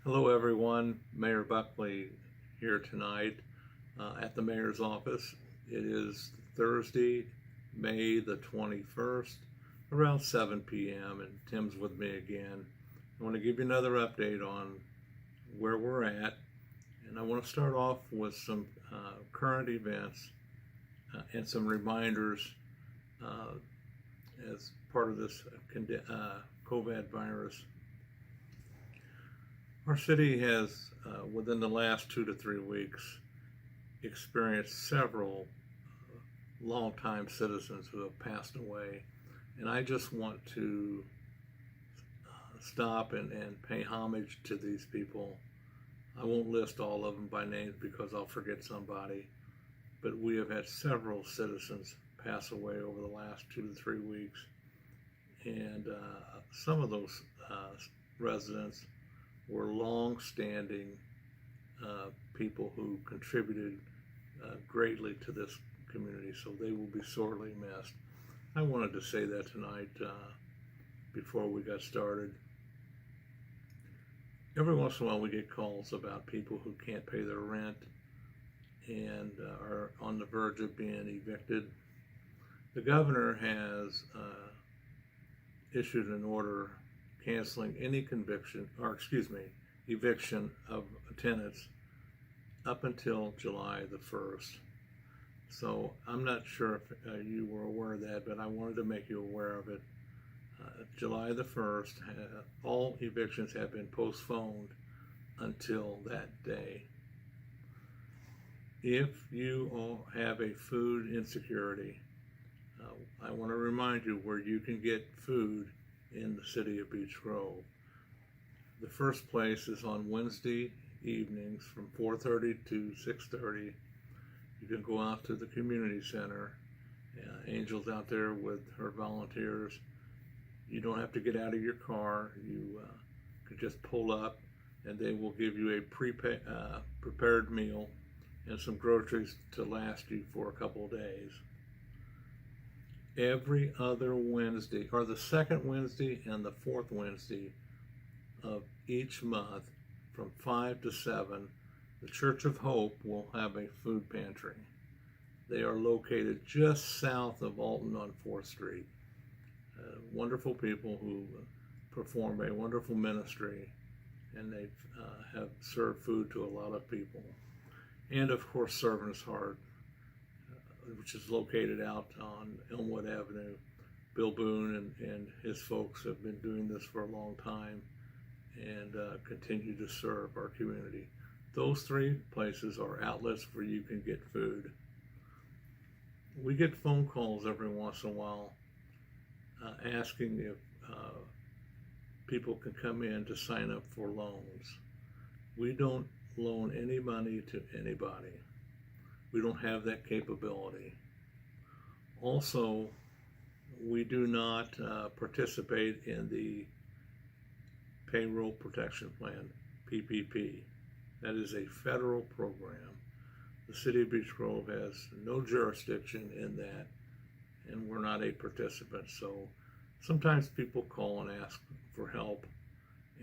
Hello everyone, Mayor Buckley here tonight at the Mayor's office. It is Thursday, May the 21st, around 7 p.m. and Tim's with me again. I want to give you another update on where we're at, and I want to start off with some current events and some reminders as part of this COVID virus. Our city has, within the last 2 to 3 weeks, experienced several longtime citizens who have passed away. And I just want to stop and pay homage to these people. I won't list all of them by name because I'll forget somebody, but we have had several citizens pass away over the last 2 to 3 weeks. And some of those residents were long-standing people who contributed greatly to this community, so they will be sorely missed. I wanted to say that tonight before we got started. Every once in a while we get calls about people who can't pay their rent and are on the verge of being evicted. The governor has issued an order canceling any eviction of tenants up until July the 1st. So I'm not sure if you were aware of that, but I wanted to make you aware of it. July the 1st, all evictions have been postponed until that day. If you all have a food insecurity, I want to remind you where you can get food in the city of Beech Grove. The first place is on Wednesday evenings from 4:30 to 6:30. You can go out to the community center. Angel's out there with her volunteers. You don't have to get out of your car. You could just pull up and they will give you a prepared meal and some groceries to last you for a couple of days. Every other Wednesday, or the second Wednesday and the fourth Wednesday of each month from 5 to 7, the Church of Hope will have a food pantry. They are located just south of Alton on 4th Street. Wonderful people who perform a wonderful ministry, and they have served food to a lot of people. And of course, Servant's Heart, which is located out on Elmwood Avenue. Bill Boone and his folks have been doing this for a long time and continue to serve our community. Those three places are outlets where you can get food. We get phone calls every once in a while asking if people can come in to sign up for loans. We don't loan any money to anybody. We don't have that capability. Also, we do not participate in the Payroll Protection Plan, PPP. That is a federal program. The city of Beech Grove has no jurisdiction in that, and we're not a participant. So sometimes people call and ask for help,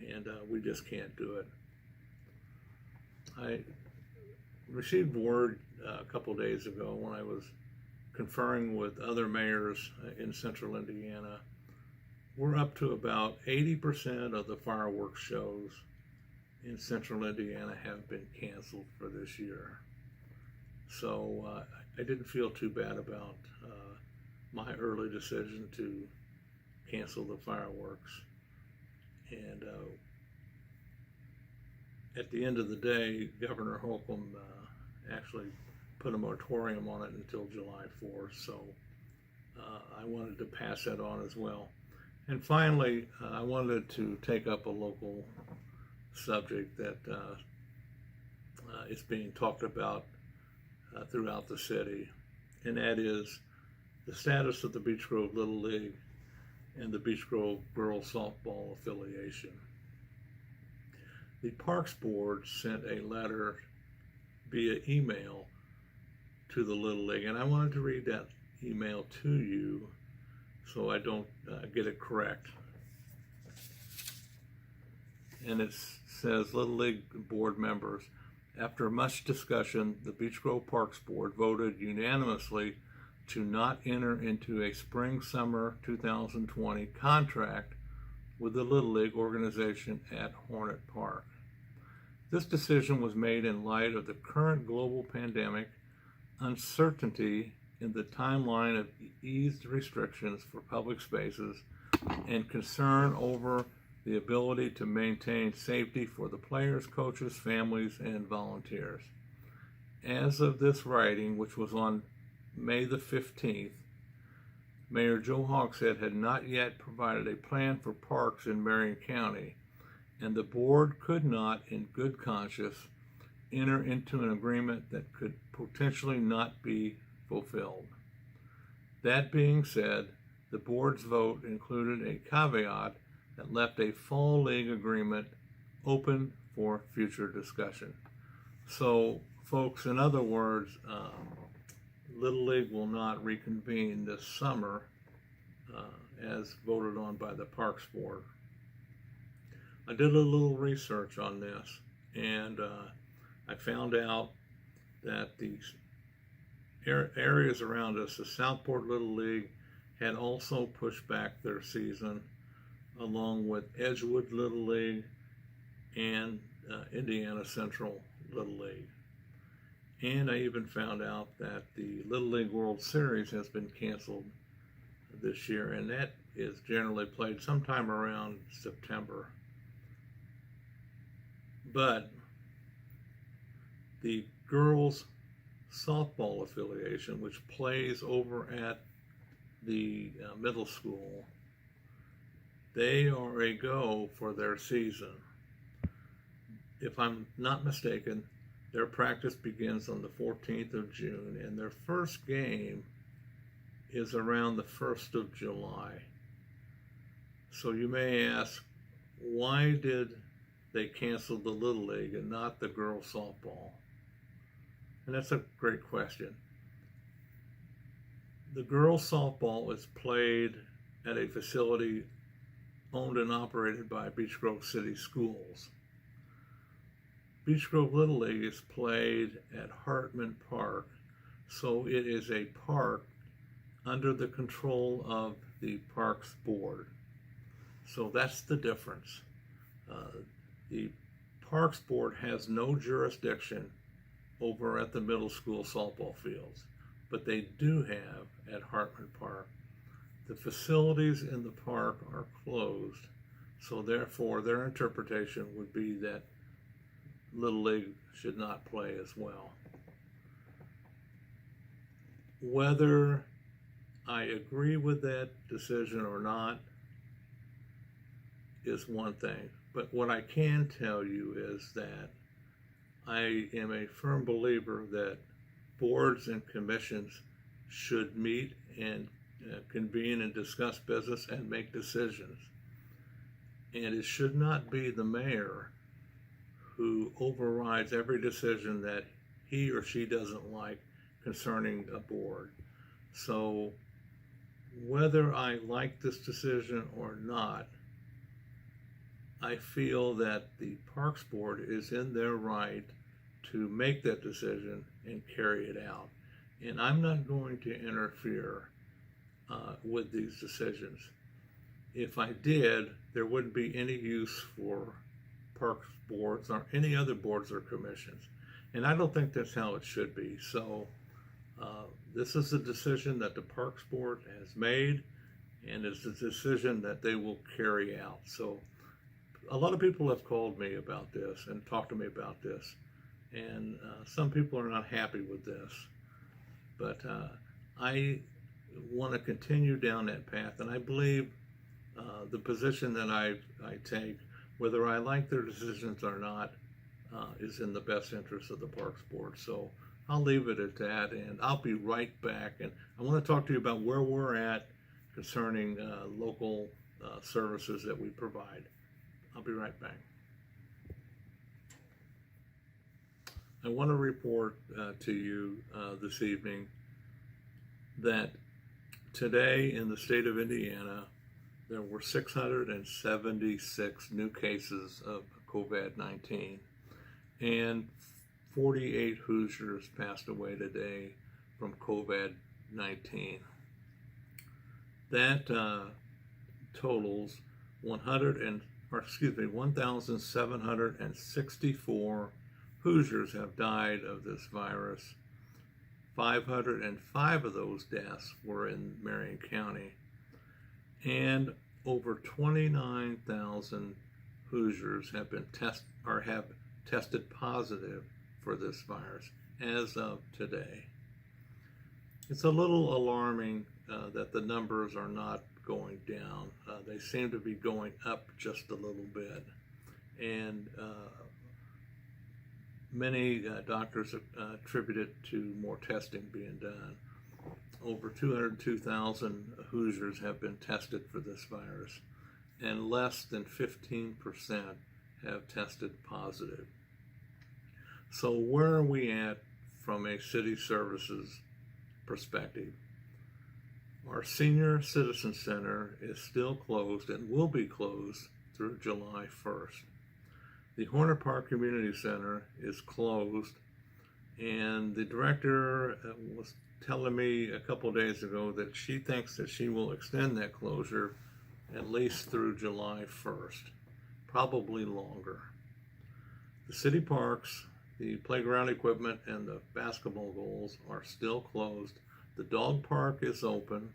and we just can't do it. I received word a couple days ago when I was conferring with other mayors in central Indiana. We're up to about 80% of the fireworks shows in central Indiana have been canceled for this year. So I didn't feel too bad about my early decision to cancel the fireworks. And at the end of the day, Governor Holcomb actually put a moratorium on it until July 4th, so I wanted to pass that on as well. And finally, I wanted to take up a local subject that is being talked about throughout the city, and that is the status of the Beech Grove Little League and the Beech Grove Girls Softball affiliation. The Parks Board sent a letter via email to the Little League, and I wanted to read that email to you so I don't get it correct. and it says, Little League board members, after much discussion, the Beech Grove Parks Board voted unanimously to not enter into a spring-summer 2020 contract with the Little League organization at Hornet Park. This decision was made in light of the current global pandemic, uncertainty in the timeline of eased restrictions for public spaces, and concern over the ability to maintain safety for the players, coaches, families, and volunteers. As of this writing, which was on May the 15th, Mayor Joe Hogshead had not yet provided a plan for parks in Marion County, and the board could not, in good conscience, enter into an agreement that could potentially not be fulfilled. That being said, the board's vote included a caveat that left a fall league agreement open for future discussion. So, folks, in other words, Little League will not reconvene this summer as voted on by the Parks Board. I did a little research on this, and I found out that the areas around us, the Southport Little League, had also pushed back their season, along with Edgewood Little League and Indiana Central Little League. And I even found out that the Little League World Series has been canceled this year, and that is generally played sometime around September. But the girls softball affiliation, which plays over at the middle school, they are a go for their season. If I'm not mistaken, their practice begins on the 14th of June, and their first game is around the 1st of July. So you may ask, why did they cancel the Little League and not the girls softball? And that's a great question. The girls softball is played at a facility owned and operated by Beech Grove City Schools. Beech Grove Little League is played at Hartman Park, so it is a park under the control of the Parks Board. So that's the difference. The Parks Board has no jurisdiction over at the middle school softball fields, but they do have at Hartman Park. The facilities in the park are closed, so therefore their interpretation would be that Little League should not play as well. Whether I agree with that decision or not is one thing, but what I can tell you is that I am a firm believer that boards and commissions should meet and convene and discuss business and make decisions. And it should not be the mayor who overrides every decision that he or she doesn't like concerning a board. So whether I like this decision or not, I feel that the Parks Board is in their right to make that decision and carry it out. And I'm not going to interfere with these decisions. If I did, there wouldn't be any use for Parks Boards or any other boards or commissions. And I don't think that's how it should be. So this is a decision that the Parks Board has made, and it's a decision that they will carry out. So a lot of people have called me about this and talked to me about this, and some people are not happy with this, but I want to continue down that path, and I believe the position that I take, whether I like their decisions or not, is in the best interest of the Parks Board. So I'll leave it at that, and I'll be right back, and I want to talk to you about where we're at concerning local services that we provide. I'll be right back. I want to report to you this evening that today in the state of Indiana, there were 676 new cases of COVID-19. And 48 Hoosiers passed away today from COVID-19. That totals 1,764 Hoosiers have died of this virus. 505 of those deaths were in Marion County, and over 29,000 Hoosiers have been tested positive for this virus as of today. It's a little alarming that the numbers are not going down. They seem to be going up just a little bit, and many doctors attribute it to more testing being done. Over 202,000 Hoosiers have been tested for this virus, and less than 15% have tested positive. So where are we at from a city services perspective? Our Senior Citizen Center is still closed and will be closed through July 1st. The Horner Park Community Center is closed, and the director was telling me a couple days ago that she thinks that she will extend that closure at least through July 1st, probably longer. The city parks, the playground equipment, and the basketball goals are still closed. The dog park is open,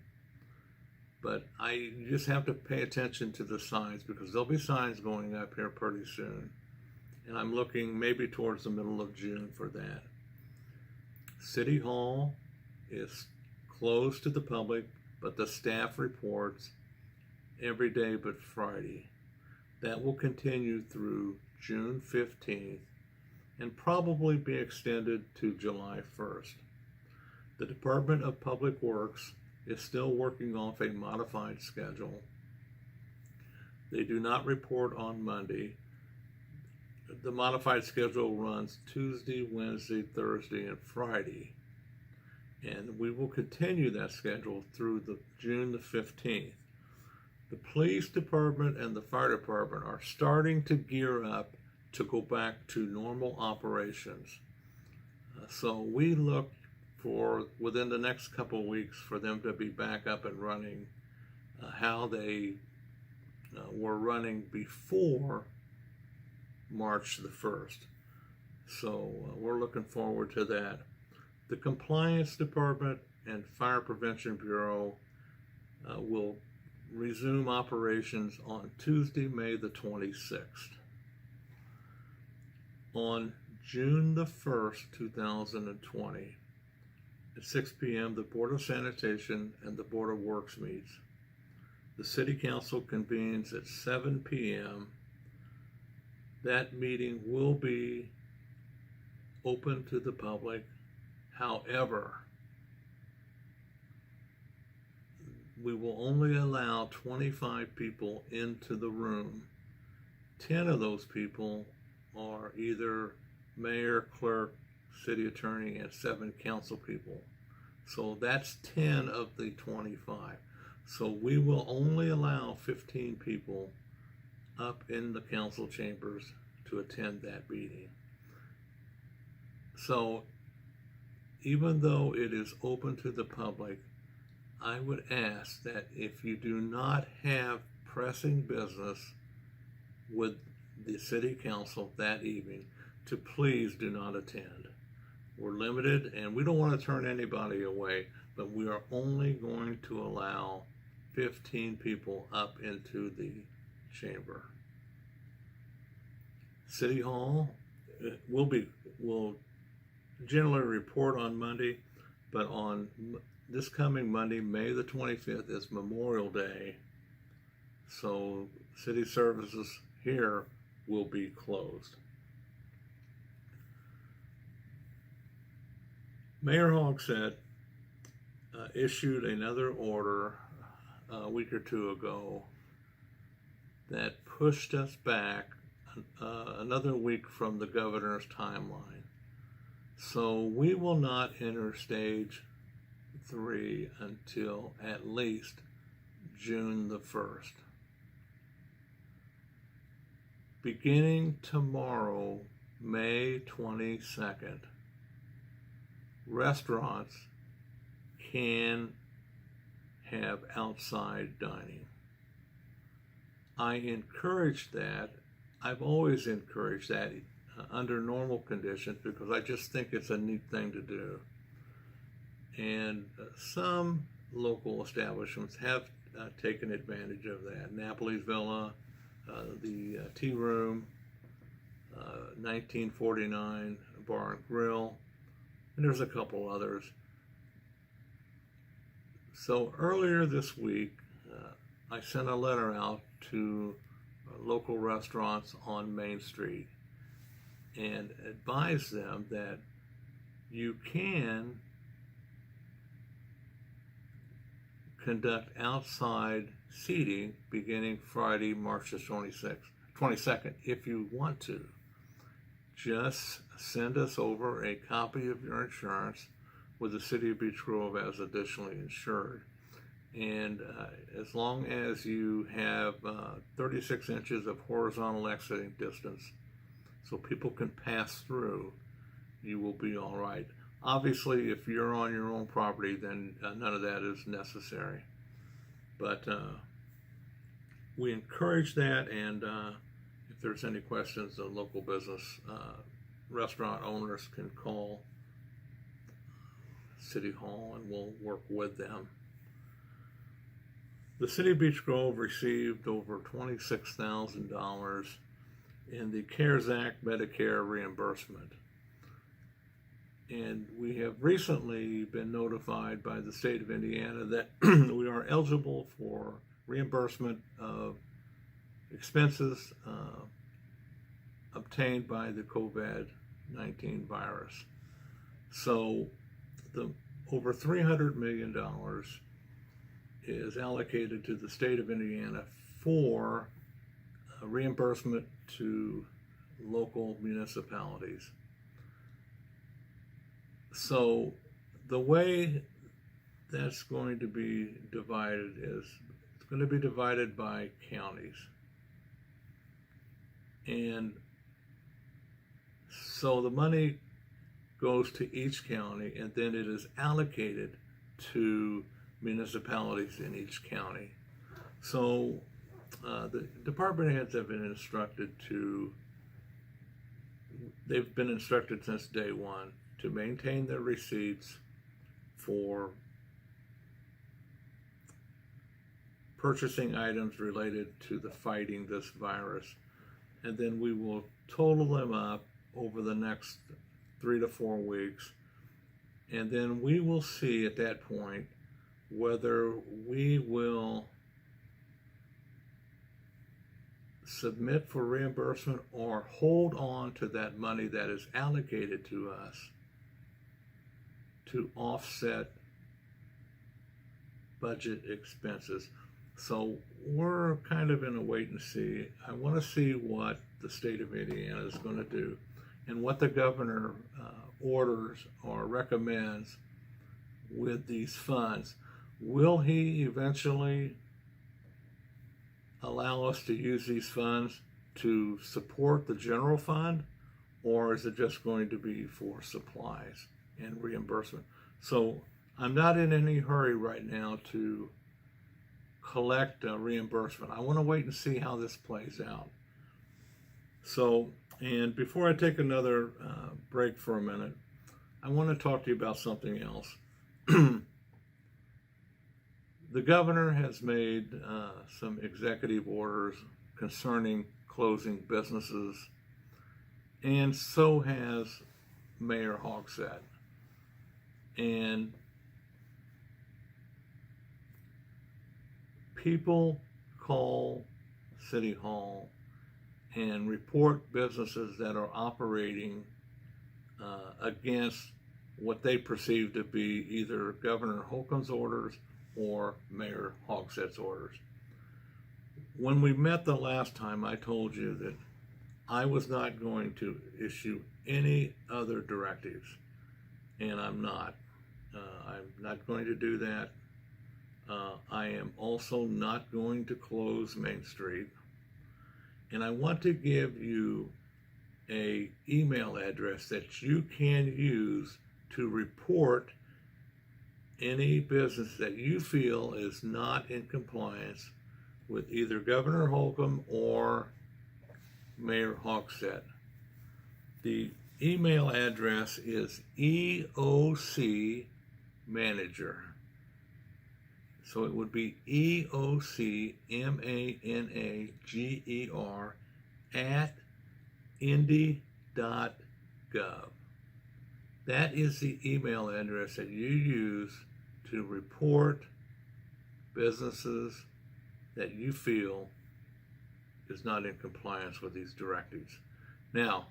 but you just have to pay attention to the signs, because there'll be signs going up here pretty soon. And I'm looking maybe towards the middle of June for that. City Hall is closed to the public, but the staff reports every day but Friday. That will continue through June 15th and probably be extended to July 1st. The Department of Public Works is still working off a modified schedule. They do not report on Monday. The modified schedule runs Tuesday, Wednesday, Thursday, and Friday. And we will continue that schedule through June the 15th. The police department and the fire department are starting to gear up to go back to normal operations. So we look for, within the next couple of weeks, for them to be back up and running how they were running before March the 1st. So we're looking forward to that. The Compliance Department and Fire Prevention Bureau will resume operations on Tuesday, May the 26th. On June the 1st, 2020, at 6 p.m., the Board of Sanitation and the Board of Works meets. The City Council convenes at 7 p.m. That meeting will be open to the public. However, we will only allow 25 people into the room. 10 of those people are either mayor, clerk, city attorney, and 7 council people. So that's 10 of the 25. So we will only allow 15 people up in the council chambers to attend that meeting. So even though it is open to the public, I would ask that if you do not have pressing business with the city council that evening, to please do not attend. We're limited, and we don't want to turn anybody away, but we are only going to allow 15 people up into the chamber. City Hall will generally report on Monday, but on this coming Monday, May the 25th, is Memorial Day, so city services here will be closed. Mayor Hogsett issued another order a week or two ago that pushed us back another week from the governor's timeline. So we will not enter stage 3 until at least June the 1st. beginning tomorrow, May 22nd, restaurants can have outside dining. I encourage that. I've always encouraged that under normal conditions because I just think it's a neat thing to do. And some local establishments have taken advantage of that. Napoli's Villa, the Tea Room, 1949 Bar and Grill, and there's a couple others. So earlier this week, I sent a letter out to local restaurants on Main Street and advised them that you can conduct outside seating beginning Friday, March the 22nd, if you want to. Just send us over a copy of your insurance with the City of Beech Grove as additionally insured. And as long as you have 36 inches of horizontal exiting distance so people can pass through, you will be all right. Obviously, if you're on your own property, then none of that is necessary. But we encourage that, and if there's any questions, the local business restaurant owners can call City Hall and we'll work with them. The City of Beech Grove received over $26,000 in the CARES Act Medicare reimbursement. And we have recently been notified by the state of Indiana that we are eligible for reimbursement of expenses obtained by the COVID-19 virus. So the over $300 million is allocated to the state of Indiana for reimbursement to local municipalities. So the way that's going to be divided is it's going to be divided by counties. And so the money goes to each county and then it is allocated to municipalities in each county. So the department heads have been instructed they've been instructed since day one to maintain their receipts for purchasing items related to the fighting this virus. And then we will total them up over the next 3 to 4 weeks. And then we will see at that point whether we will submit for reimbursement or hold on to that money that is allocated to us to offset budget expenses. So we're kind of in a wait and see. I want to see what the state of Indiana is going to do and what the governor orders or recommends with these funds. Will he eventually allow us to use these funds to support the general fund, or is it just going to be for supplies and reimbursement? So I'm not in any hurry right now to collect reimbursement. I want to wait and see how this plays out. So, and before I take another break for a minute, I want to talk to you about something else. The governor has made some executive orders concerning closing businesses, and so has Mayor Hogsett. And people call City Hall and report businesses that are operating against what they perceive to be either Governor Holcomb's orders or Mayor Hogsett's orders. When we met the last time, I told you that I was not going to issue any other directives, and I'm not. I'm not going to do that. I am also not going to close Main Street, And I want to give you a email address that you can use to report any business that you feel is not in compliance with either Governor Holcomb or Mayor Hogsett. The email address is EOC Manager. So it would be EOCMANAGER at indy.gov. That is the email address that you use to report businesses that you feel is not in compliance with these directives. Now,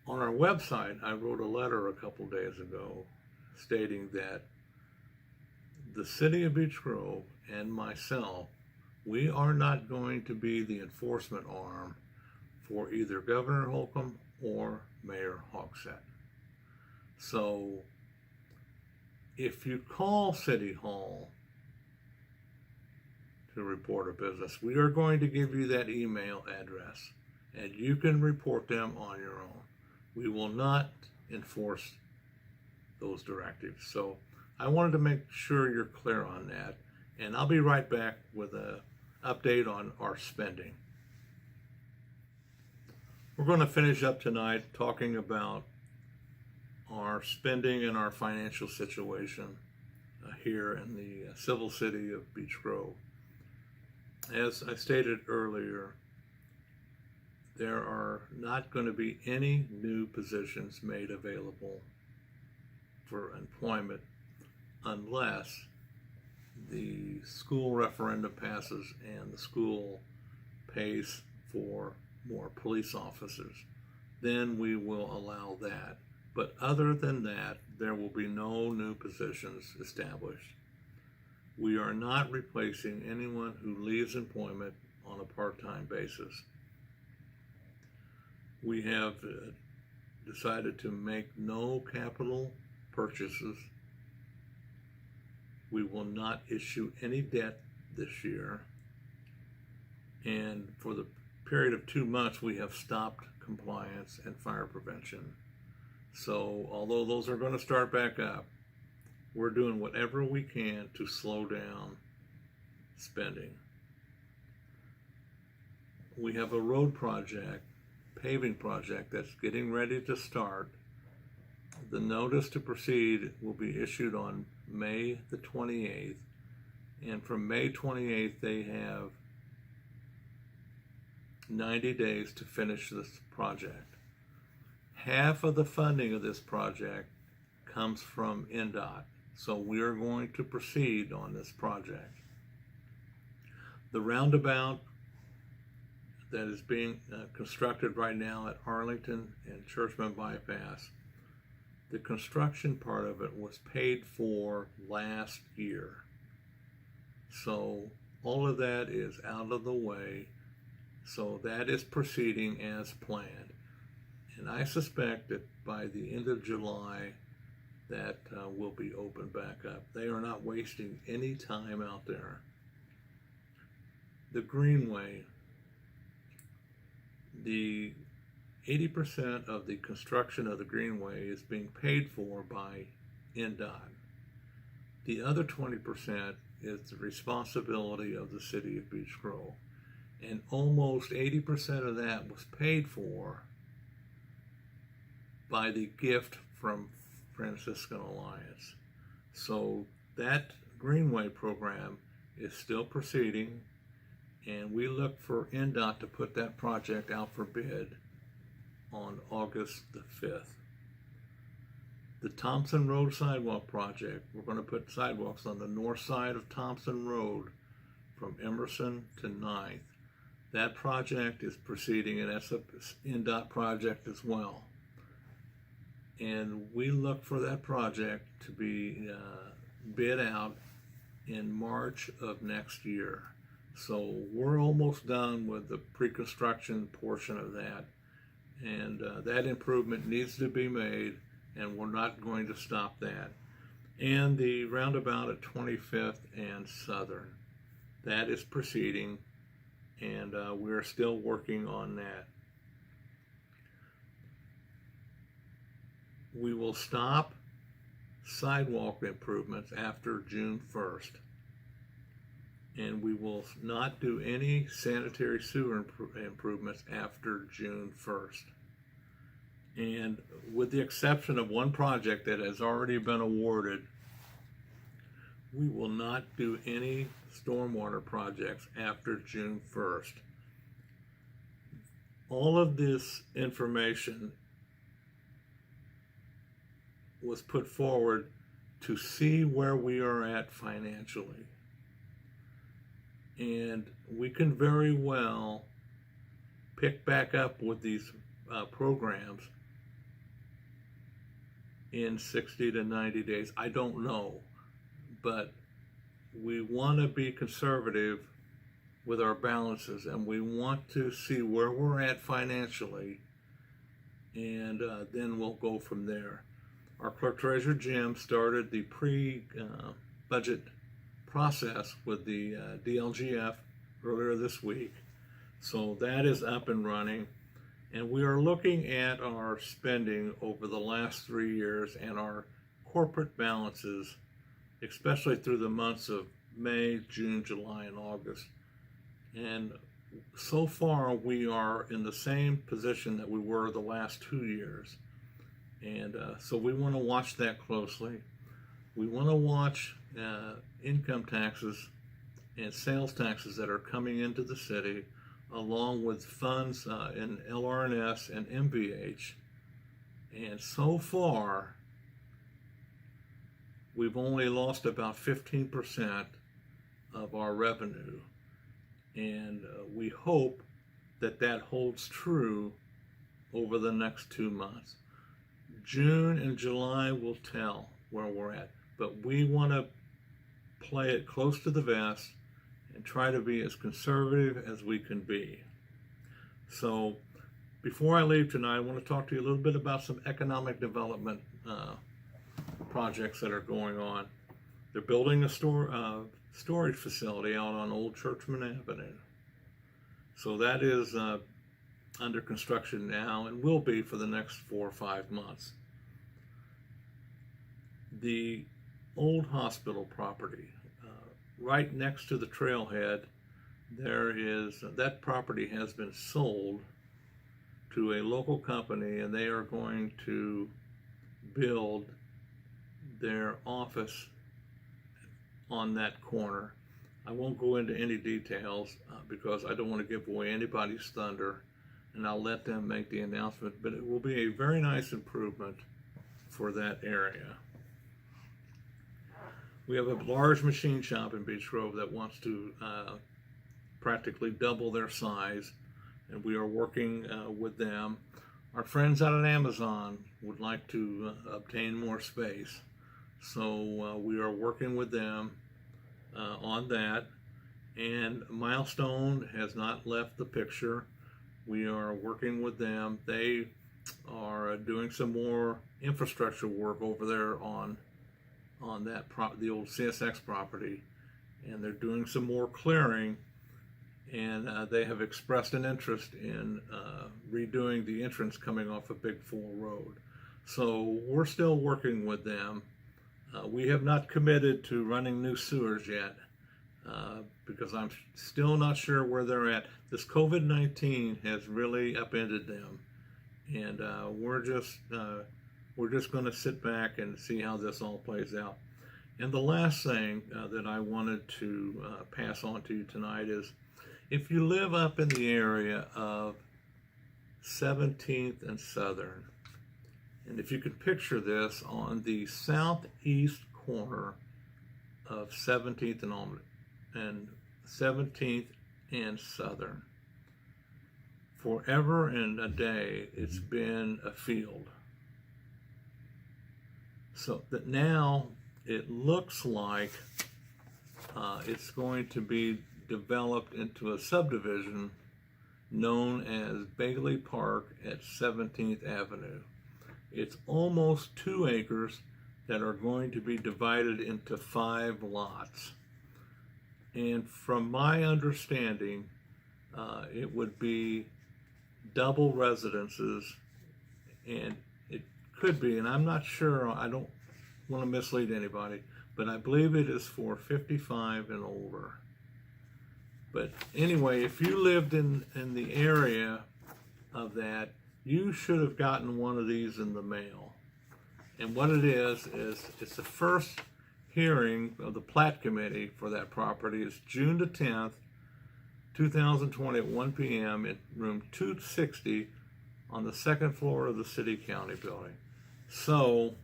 on our website, I wrote a letter a couple days ago stating that the city of Beech Grove and myself, we are not going to be the enforcement arm for either Governor Holcomb or Mayor Hogsett. So if you call City Hall to report a business, we are going to give you that email address and you can report them on your own. We will not enforce those directives. So I wanted to make sure you're clear on that, and I'll be right back with an update on our spending. We're going to finish up tonight talking about our spending and our financial situation here in the civil city of Beech Grove. As I stated earlier, there are not going to be any new positions made available for employment unless the school referendum passes and the school pays for more police officers. Then we will allow that. But other than that, there will be no new positions established. We are not replacing anyone who leaves employment on a part-time basis. We have decided to make no capital purchases. We will not issue any debt this year. And for the period of 2 months, we have stopped compliance and fire prevention. So although those are going to start back up, we're doing whatever we can to slow down spending. We have a road project, paving project, that's getting ready to start. The notice to proceed will be issued on May the 28th, and from May 28th they have 90 days to finish this project. Half of the funding of this project comes from UNDOT, so we are going to proceed on this project. The roundabout that is being constructed right now at Arlington and Churchman Bypass, the construction part of it was paid for last year. So all of that is out of the way. So that is proceeding as planned. And I suspect that by the end of July, that will be opened back up. They are not wasting any time out there. The Greenway, the 80% of the construction of the Greenway is being paid for by UNDOT. The other 20% is the responsibility of the city of Beech Grove. And almost 80% of that was paid for by the gift from Franciscan Alliance. So that Greenway program is still proceeding, and we look for UNDOT to put that project out for bid on August the 5th. The Thompson Road Sidewalk Project, we're going to put sidewalks on the north side of Thompson Road from Emerson to 9th. That project is proceeding, and that's an UNDOT project as well. And we look for that project to be bid out in March of next year. So we're almost done with the pre-construction portion of that. And that improvement needs to be made, and we're not going to stop that. And the roundabout at 25th and Southern, that is proceeding, and we're still working on that. We will stop sidewalk improvements after June 1st, and we will not do any sanitary sewer improvements after June 1st. And with the exception of one project that has already been awarded, we will not do any stormwater projects after June 1st. All of this information was put forward to see where we are at financially. And we can very well pick back up with these programs in 60 to 90 days. I don't know, but we want to be conservative with our balances, and we want to see where we're at financially, and then we'll go from there. Our clerk treasurer Jim started the pre-budget process with the DLGF earlier this week, so that is up and running. And we are looking at our spending over the last 3 years and our corporate balances, especially through the months of May, June, July, and August. And so far, we are in the same position that we were the last 2 years. And so we want to watch that closely. We want to watch income taxes and sales taxes that are coming into the city, along with funds in LRNS and MVH. And so far, we've only lost about 15% of our revenue. And we hope that that holds true over the next 2 months. June and July will tell where we're at, but we want to play it close to the vest and try to be as conservative as we can be. So before I leave tonight, I want to talk to you a little bit about some economic development projects that are going on. They're building a storage facility out on Old Churchman Avenue. So that is under construction now and will be for the next 4 or 5 months. The old hospital property, right next to the trailhead, that property has been sold to a local company, and they are going to build their office on that corner. I won't go into any details because I don't want to give away anybody's thunder, and I'll let them make the announcement, but it will be a very nice improvement for that area. We have a large machine shop in Beech Grove that wants to practically double their size, and we are working with them. Our friends out at Amazon would like to obtain more space, so we are working with them on that. And Milestone has not left the picture. We are working with them. They are doing some more infrastructure work over there on that the old CSX property, and they're doing some more clearing, and they have expressed an interest in redoing the entrance coming off of Big 4 Road. So we're still working with them. We have not committed to running new sewers yet because I'm still not sure where they're at. This COVID-19 has really upended them, and we're just going to sit back and see how this all plays out. And the last thing that I wanted to pass on to you tonight is, if you live up in the area of 17th and Southern, and if you could picture this on the southeast corner of 17th and 17th and Southern, forever and a day it's been a field. So that now it looks like it's going to be developed into a subdivision known as Bailey Park at 17th Avenue. It's almost 2 acres that are going to be divided into 5 lots. And from my understanding, It would be double residences, and it could be, and I'm not sure, I don't want to mislead anybody, but I believe it is for 55 and older. But anyway, if you lived in the area of that, you should have gotten one of these in the mail. And what it is it's the first hearing of the Plat Committee for that property. Is June the 10th, 2020 at 1 p.m. at room 260 on the second floor of the City County building. So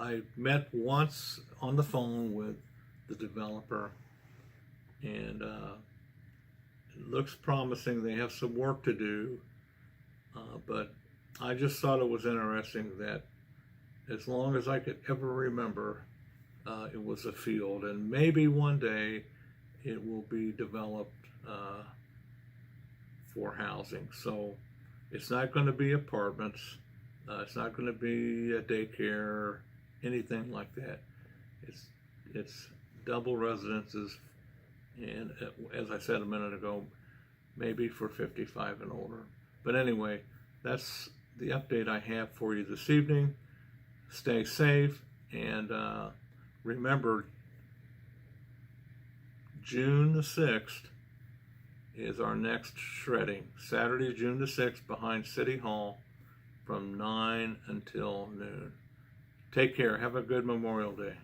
I met once on the phone with the developer, and it looks promising. They have some work to do, but I just thought it was interesting that as long as I could ever remember, it was a field, and maybe one day it will be developed for housing. So it's not going to be apartments, it's not going to be a daycare, anything like that. It's double residences, and as I said a minute ago, maybe for 55 and older. But anyway, that's the update I have for you this evening. Stay safe, and remember, June the 6th is our next shredding. Saturday, June the 6th, behind City Hall from 9 until noon. Take care. Have a good Memorial Day.